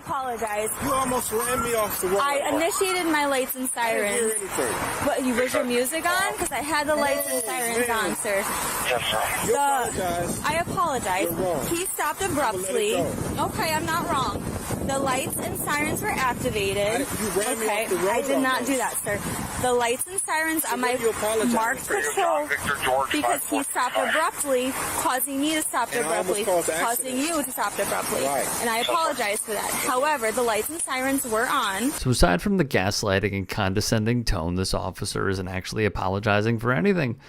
apologize. You almost ran me off the road. I initiated my lights and sirens. I didn't hear anything. What, was your music on? Because I had the lights and sirens on, sir. Yes, sir. You apologize. I apologize. You're wrong. He stopped abruptly. Okay, I'm not wrong. The lights and sirens were activated. You ran me Okay, off the road I did not almost. do that, sir. The lights and sirens on my you apologize marked for? patrol Victor George, because he stopped 545. abruptly, causing me to stop And I almost abruptly, caused an causing accident. you to stop abruptly. Right. And I apologize for that. However, the lights and sirens were on. So aside from the gaslighting and condescending tone, this officer isn't actually apologizing for anything,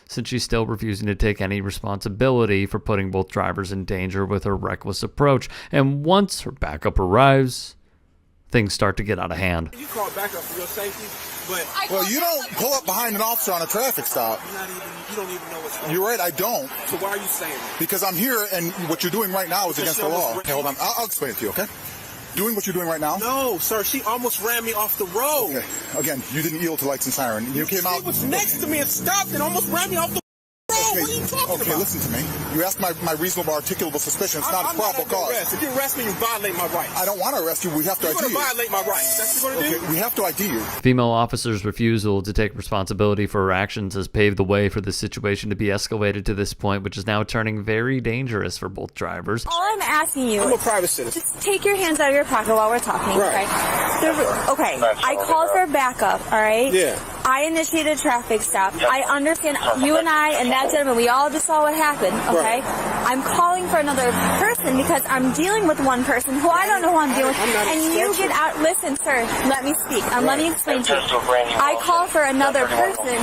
since she's still refusing to take any responsibility for putting both drivers in danger with her reckless approach. And once her backup arrives, things start to get out of hand. You called backup for your safety, but Well, you don't pull up behind an officer on a traffic stop. you don't even know what's going on. You're right, I don't. So why are you saying that? Because I'm here, and what you're doing right now is against the law. Okay, hold on. I'll explain it to you, okay? Doing what you're doing right now? No, sir. She almost ran me off the road. Okay. Again, you didn't yield to lights and siren. You came out. She was next to me and stopped and almost ran me off the road. Okay, What are you talking okay, about? listen to me. You asked my reasonable articulable suspicion. It's not a I'm probable not under cause. arrest. If you arrest me, you violate my rights. I don't want to arrest you. We have to You're ID going to you. violate my rights. That's what you're going to Okay, do? we have to ID you. Female officer's refusal to take responsibility for her actions has paved the way for the situation to be escalated to this point, which is now turning very dangerous for both drivers. All I'm asking you I'm a is private citizen. just take your hands out of your pocket while we're talking, Right. okay? I called for backup, all right? Yeah. I initiated a traffic stop. I understand you and I and that gentleman, we all just saw what happened, okay? Right. I'm calling for another person because I'm dealing with one person who I don't know who I'm dealing with. I'm not And you expecting. get out, listen, sir, let me speak. Let me explain to you. I call for another person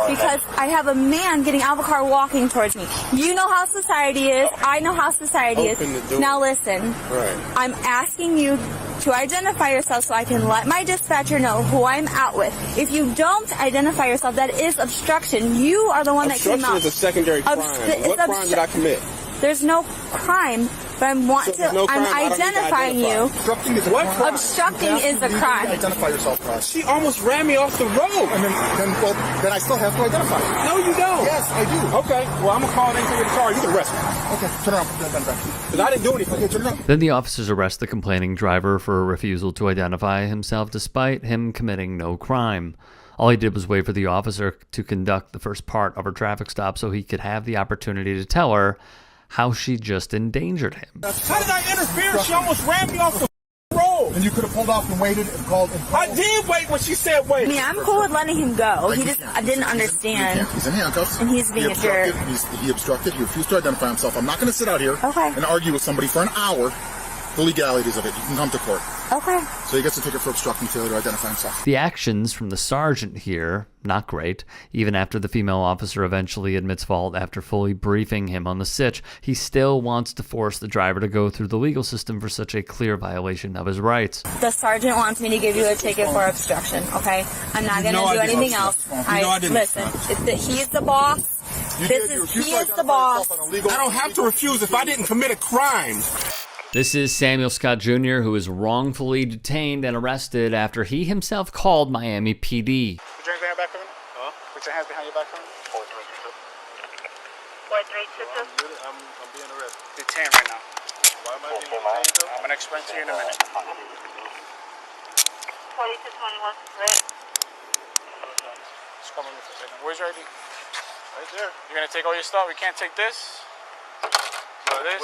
because I have a man getting out of a car walking towards me. You know how society is. I know how society Open the is. door. Now listen. Right. I'm asking you to identify yourself so I can let my dispatcher know who I'm out with. If you don't identify yourself, that is obstruction. You are the one that came Obstruction out. is a secondary crime. It's What crime did I commit? There's no crime, but I'm no crime, I I'm don't need to identifying you. Obstructing is a What crime. crime? Obstructing is a You need to crime. Identify yourself, Chris. She almost ran me off the road. And then I still have to identify you. No, you don't. Yes, I do. Okay. Well, I'm going to call into the car. You can arrest me. Okay, turn around. Because I didn't do anything. Okay, turn around. Then the officers arrest the complaining driver for a refusal to identify himself despite him committing no crime. All he did was wait for the officer to conduct the first part of her traffic stop so he could have the opportunity to tell her how she just endangered him. How did I interfere? She almost ran me off the road. And you could have pulled off and waited and called. I did wait when she said I wait. mean, I'm cool with letting him go. He just, I didn't understand. He's in handcuffs. And he's being a jerk. He obstructed. He refused to identify himself. I'm not going to sit out here and argue with somebody for an hour the legalities of it. You can come to court. Okay. So he gets a ticket for obstructing failure to identify himself. The actions from the sergeant here, not great. Even after the female officer eventually admits fault after fully briefing him on the sitch, he still wants to force the driver to go through the legal system for such a clear violation of his rights. The sergeant wants me to give you a ticket for obstruction, okay? I'm not going to do anything else. Listen, he is the boss. He is the boss. I don't have to refuse if I didn't commit a crime. This is Samuel Scott Jr., who is wrongfully detained and arrested after he himself called Miami PD. Put your hands behind your back for me. Huh? Put your hands behind your back for me. 432. I'm being arrested. Detained right now. Why am I being detained though? I'm going to explain to you in a minute. 4221, right? Just come with me for a second. Where's your ID? Right there. You're going to take all your stuff? We can't take this. So this.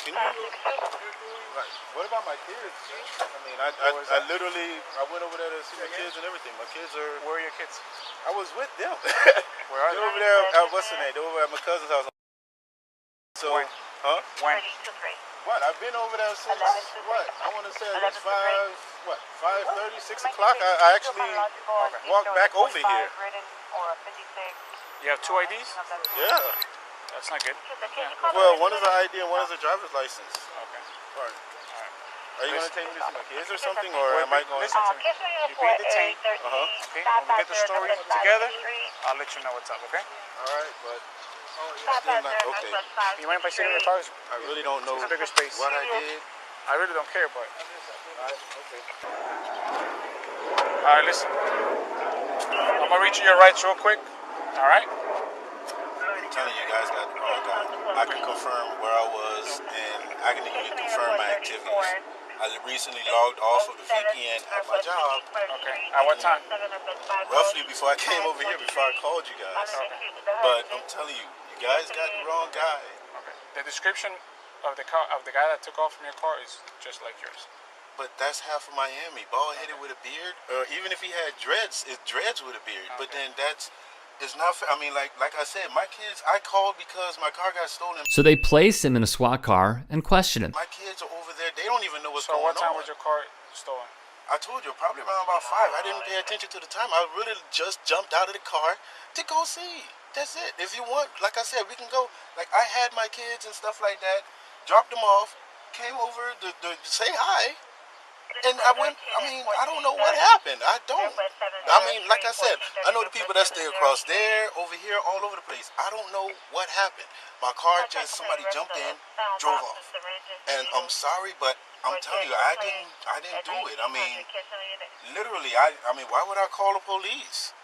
Can you like, what about my kids? I mean, I literally went over there to see my kids and everything. My kids are. Where are your kids? I was with them. Where are They're they? over there. What's the name? They're over at my cousin's house. So, When? huh? When? What? I've been over there since what? I want to say at least 5:30, 6 o'clock. I actually walked back over here. You have two IDs? Yeah. That's not good. Yeah. Well, one is an ID and one is a driver's license. Okay. All right. Are you going to take me to see my kids or something, or am I going Listen to me. You're being detained. Okay? When we get the story together, I'll let you know what's up, okay? All right, but still not okay. You mind if I sit in your car? I really don't know It's a bigger space. what I did. I really don't care, but... Alright, okay. Alright, listen. I'm gonna reach your rights real quick. Alright? I'm telling you guys got the wrong guy. I can confirm where I was, and I can even confirm my activities. I recently logged off of the VPN at my job. Okay. At what time? Roughly before I came over here, before I called you guys. Okay. But I'm telling you, you guys got the wrong guy. Okay. The description of the car of the guy that took off from your car is just like yours. But that's half of Miami, bald-headed with a beard. Even if he had dreads, it's dreads with a beard. Okay. But then it's not fair. I mean, like I said, my kids, I called because my car got stolen. So they place him in a SWAT car and question him. My kids are over there. They don't even know what's So going on. what time was your car stolen? I told you, probably around about 5. I didn't pay attention to the time. I really just jumped out of the car to go see. That's it. If you want, like I said, we can go. Like, I had my kids and stuff like that, dropped them off, came over to say hi. And I went, I mean, I don't know what happened. I don't. I mean, like I said, I know the people that stay across there, over here, all over the place. I don't know what happened. My car just, somebody jumped in, drove off. And I'm sorry, but I'm telling you, I didn't do it. I mean, literally, I mean, why would I call the police?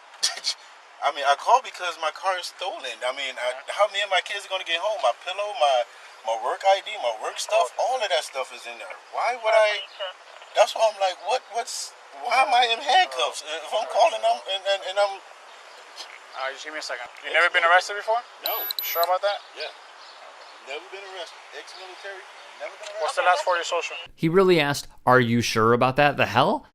I mean, I called because my car is stolen. I mean, how many of my kids are going to get home? My pillow, my work ID, my work stuff, all of that stuff is in there. Why would I? That's why I'm like, why am I in handcuffs? If I'm calling them and I'm... Just give me a second. You never been arrested before? No. Sure about that? Yeah. Never been arrested. Ex-military, never been arrested. What's the last 4 of your social? He really asked, "Are you sure about that?" The hell?